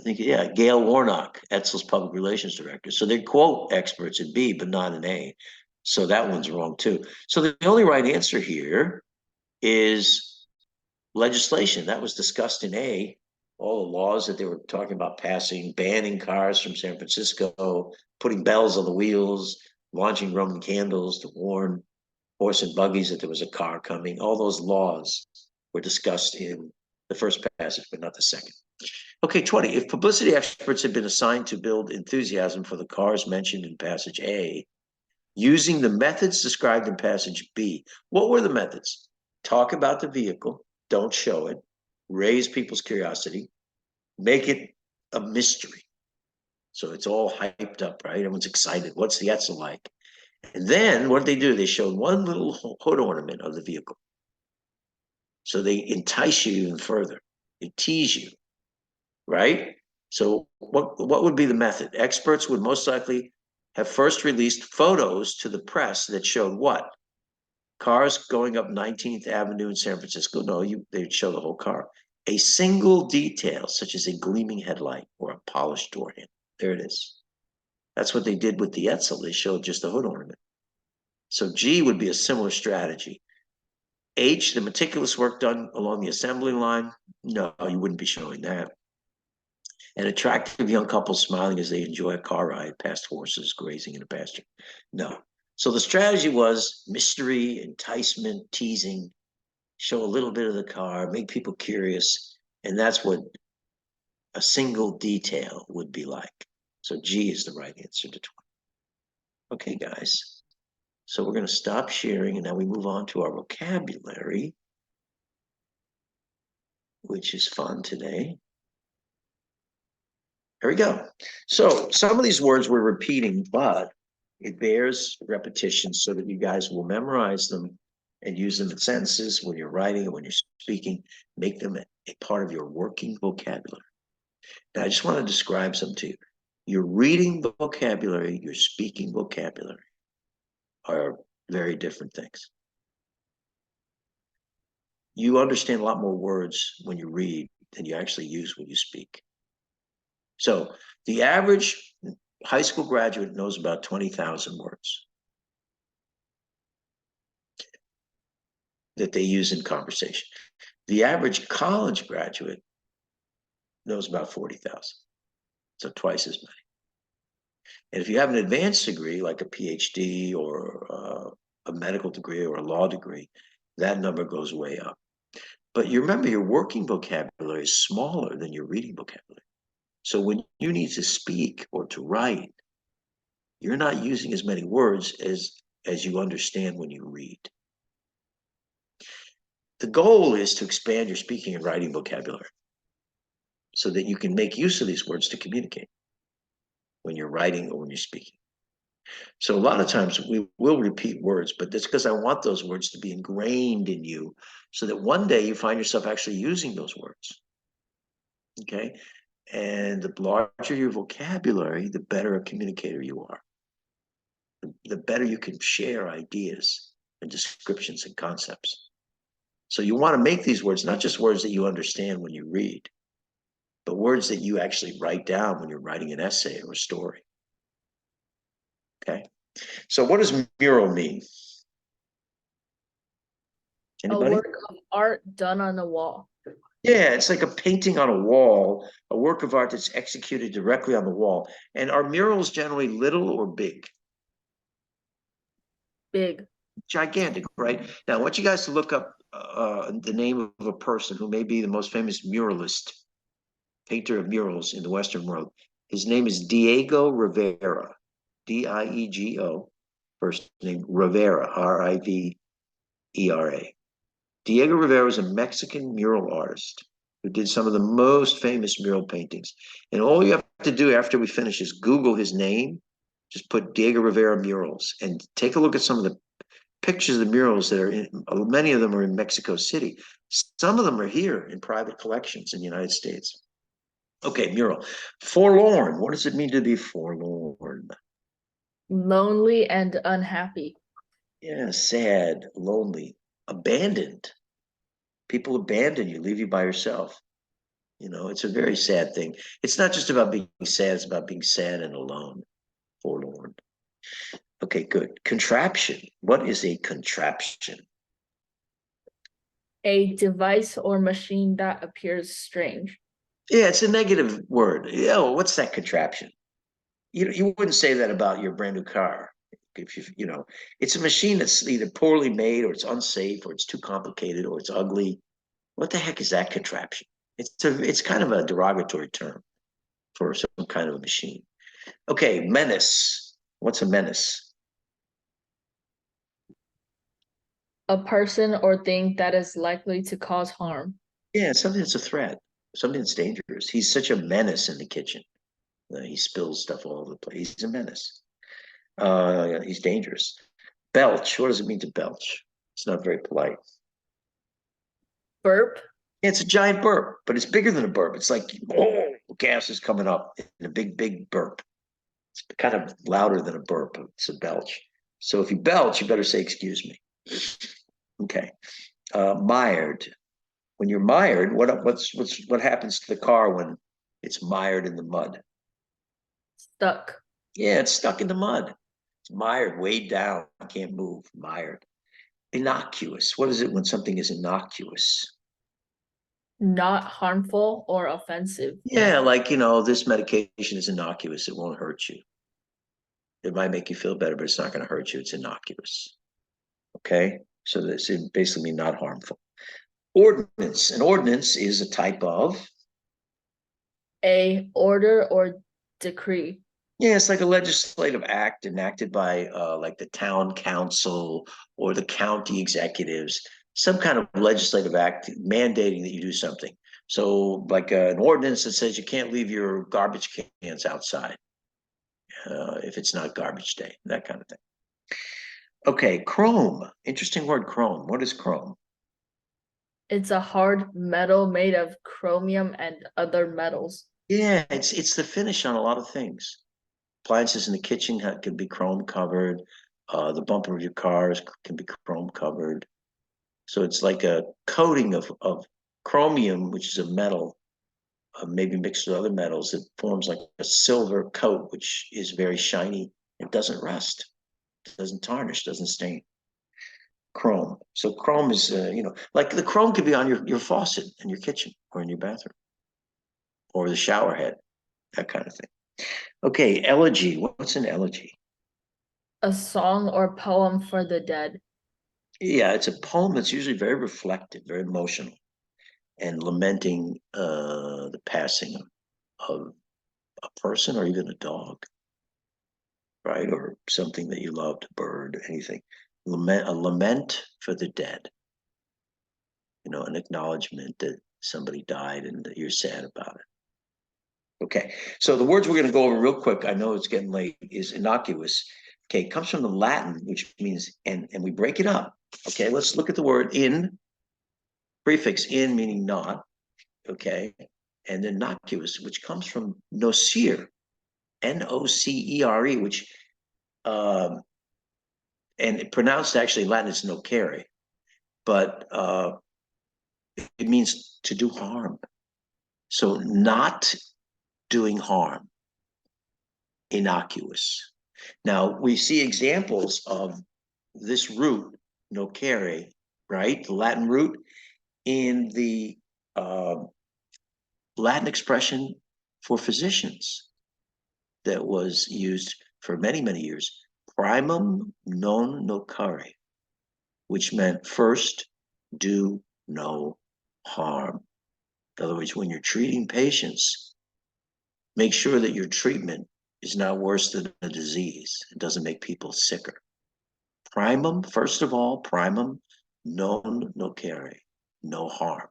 think, yeah, Gail Warnock, Etzel's public relations director. So they quote experts in B, but not in A. So that one's wrong too. So the only right answer here is legislation. That was discussed in A. All the laws that they were talking about passing, banning cars from San Francisco, putting bells on the wheels, launching Roman candles to warn horse and buggies that there was a car coming. All those laws were discussed in the first passage, but not the second. Okay, 20. If publicity experts had been assigned to build enthusiasm for the cars mentioned in passage A, using the methods described in passage B, what were the methods? Talk about the vehicle, don't show it, raise people's curiosity, make it a mystery. So it's all hyped up, right? Everyone's excited. What's the Etzel like? And then what did they do? They showed one little hood ornament of the vehicle. So they entice you even further. They tease you, right? So what would be the method? Experts would most likely have first released photos to the press that showed what? Cars going up 19th Avenue in San Francisco. No, they'd show the whole car. A single detail, such as a gleaming headlight or a polished door handle. There it is. That's what they did with the Etzel. They showed just the hood ornament. So G would be a similar strategy. H, the meticulous work done along the assembly line. No, you wouldn't be showing that. An attractive young couple smiling as they enjoy a car ride past horses grazing in a pasture. No. So the strategy was mystery, enticement, teasing, show a little bit of the car, make people curious. And that's what a single detail would be like. So G is the right answer to 20. Okay, guys. So we're going to stop sharing and now we move on to our vocabulary, which is fun today. Here we go. So some of these words we're repeating, but it bears repetition so that you guys will memorize them and use them in sentences when you're writing and when you're speaking. Make them a part of your working vocabulary. Now, I just want to describe some to you. Your reading vocabulary, your speaking vocabulary are very different things. You understand a lot more words when you read than you actually use when you speak. So the average high school graduate knows about 20,000 words that they use in conversation. The average college graduate knows about 40,000, so twice as many. And if you have an advanced degree, like a PhD or a medical degree or a law degree, that number goes way up. But you remember your working vocabulary is smaller than your reading vocabulary. So when you need to speak or to write, you're not using as many words as you understand when you read. The goal is to expand your speaking and writing vocabulary so that you can make use of these words to communicate when you're writing or when you're speaking. So a lot of times we will repeat words, but that's because I want those words to be ingrained in you so that one day you find yourself actually using those words. Okay. And the larger your vocabulary, the better a communicator you are. The better you can share ideas and descriptions and concepts. So you want to make these words not just words that you understand when you read, but words that you actually write down when you're writing an essay or a story. Okay. So what does mural mean? Anybody? A work of art done on the wall. Yeah, it's like a painting on a wall, a work of art that's executed directly on the wall. And are murals generally little or big? Big. Gigantic, right? Now, I want you guys to look up the name of a person who may be the most famous muralist, painter of murals in the Western world. His name is Diego Rivera, Diego, first name Rivera, Rivera. Diego Rivera was a Mexican mural artist who did some of the most famous mural paintings. And all you have to do after we finish is Google his name, just put Diego Rivera murals and take a look at some of the pictures of the murals that are in, many of them are in Mexico City. Some of them are here in private collections in the United States. Okay, mural. Forlorn. What does it mean to be forlorn? Lonely and unhappy. Yeah, sad, lonely, abandoned. People abandon you, leave you by yourself. You know, it's a very sad thing. It's not just about being sad, it's about being sad and alone, forlorn. Okay, good. Contraption. What is a contraption? A device or machine that appears strange. Yeah, it's a negative word. Yeah, well, what's that contraption? You wouldn't say that about your brand new car. If you know, it's a machine that's either poorly made or it's unsafe or it's too complicated or it's ugly. What the heck is that contraption? It's kind of a derogatory term for some kind of a machine. Okay, menace. What's a menace? A person or thing that is likely to cause harm. Yeah, something that's a threat, something that's dangerous. He's such a menace in the kitchen. He spills stuff all over the place. He's a menace. He's dangerous. Belch. What does it mean to belch? It's not very polite. Burp. Yeah, it's a giant burp, but it's bigger than a burp. It's like, oh, gas is coming up in a big, big burp. It's kind of louder than a burp. It's a belch. So if you belch, you better say, excuse me. Okay. Mired. When you're mired, what happens to the car when it's mired in the mud? Stuck. Yeah, it's stuck in the mud. It's mired, weighed down, can't move, mired. Innocuous. What is it when something is innocuous? Not harmful or offensive. Yeah, like, this medication is innocuous. It won't hurt you. It might make you feel better, but it's not going to hurt you. It's innocuous. Okay. So this is basically not harmful. Ordinance. An ordinance is a type of, A order or decree. yeah, it's like a legislative act enacted by like the town council or the county executives, some kind of legislative act mandating that you do something. So like an ordinance that says you can't leave your garbage cans outside if it's not garbage day, that kind of thing. Okay, chrome. Interesting word, chrome. What is chrome? It's a hard metal made of chromium and other metals. Yeah, it's the finish on a lot of things. Appliances in the kitchen can be chrome covered. The bumper of your cars can be chrome covered. So it's like a coating of chromium, which is a metal, maybe mixed with other metals. It forms like a silver coat, which is very shiny. It doesn't rust, doesn't tarnish, doesn't stain. Chrome. So chrome is, like the chrome could be on your faucet in your kitchen or in your bathroom or the shower head, that kind of thing. Okay, elegy. What's an elegy? A song or poem for the dead. Yeah, it's a poem that's usually very reflective, very emotional, and lamenting the passing of a person or even a dog, right? Or something that you loved, a bird, anything. A lament for the dead, an acknowledgement that somebody died and that you're sad about it. Okay, so the words we're going to go over real quick, I know it's getting late, is innocuous. Okay, it comes from the Latin, which means, and we break it up. Okay, let's look at the word in, prefix in meaning not, okay, and then innocuous, which comes from nocere, Nocere, which and pronounced actually in Latin, it's nocere, but it means to do harm. So not doing harm, innocuous. Now we see examples of this root, nocere, right? The Latin root in the Latin expression for physicians that was used for many, many years, primum non nocere, which meant first do no harm. In other words, when you're treating patients, make sure that your treatment is not worse than a disease. It doesn't make people sicker. Primum, first of all, primum non nocere, no harm.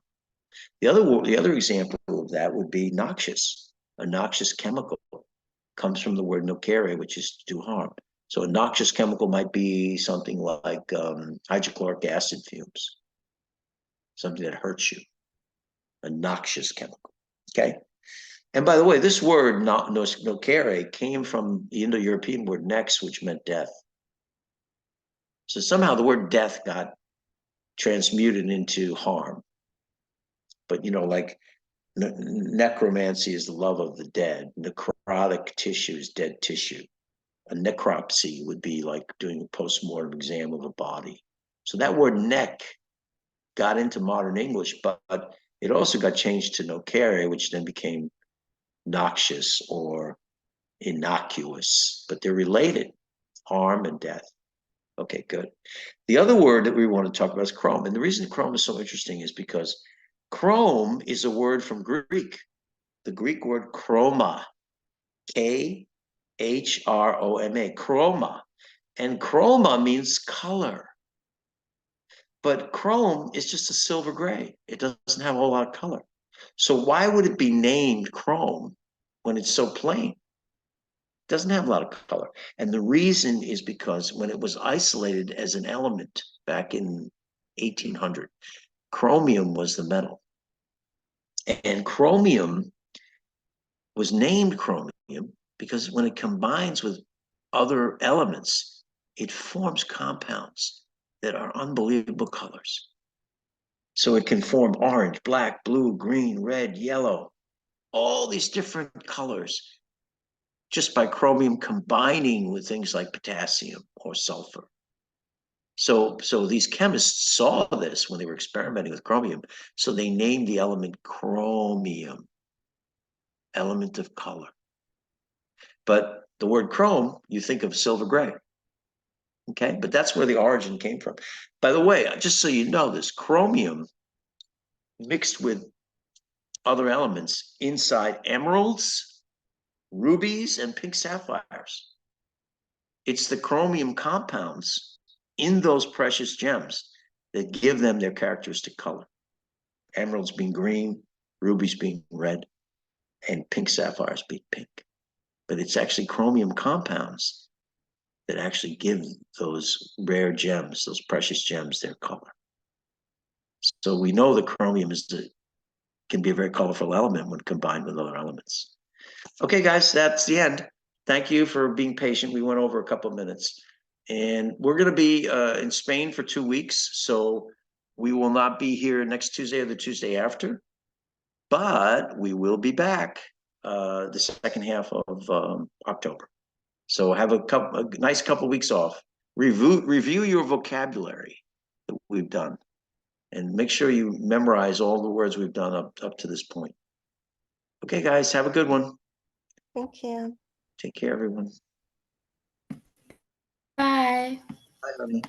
The other example of that would be noxious. A noxious chemical comes from the word nocere, which is to do harm. So a noxious chemical might be something like hydrochloric acid fumes, something that hurts you, a noxious chemical. Okay. And by the way, this word nocere came from the Indo-European word nex, which meant death. So somehow the word death got transmuted into harm. But like necromancy is the love of the dead. Necrotic tissue is dead tissue. A necropsy would be like doing a post-mortem exam of a body. So that word neck got into modern English, but it also got changed to nocere, which then became noxious or innocuous, but they're related, harm and death. Okay, good. The other word that we want to talk about is chrome. And the reason chrome is so interesting is because chrome is a word from Greek. The Greek word chroma, K-H-R-O-M-A, chroma. And chroma means color. But chrome is just a silver gray. It doesn't have a whole lot of color. So why would it be named chrome when it's so plain? It doesn't have a lot of color. And the reason is because when it was isolated as an element back in 1800, chromium was the metal. And chromium was named chromium because when it combines with other elements, it forms compounds that are unbelievable colors. So it can form orange, black, blue, green, red, yellow, all these different colors just by chromium combining with things like potassium or sulfur. So these chemists saw this when they were experimenting with chromium. So they named the element chromium, element of color. But the word chrome, you think of silver gray. Okay, but that's where the origin came from. By the way, just so you know this, chromium mixed with other elements inside emeralds, rubies, and pink sapphires. It's the chromium compounds in those precious gems that give them their characteristic color. Emeralds being green, rubies being red, and pink sapphires being pink. But it's actually chromium compounds that actually give those rare gems, those precious gems, their color. So we know that chromium can be a very colorful element when combined with other elements. Okay, guys, that's the end. Thank you for being patient. We went over a couple of minutes. And we're going to be in Spain for 2 weeks. So we will not be here next Tuesday or the Tuesday after. But we will be back the second half of October. So have a nice couple of weeks off. Review your vocabulary that we've done. And make sure you memorize all the words we've done up to this point. Okay, guys, have a good one. Thank you. Take care, everyone. Bye. Bye, honey.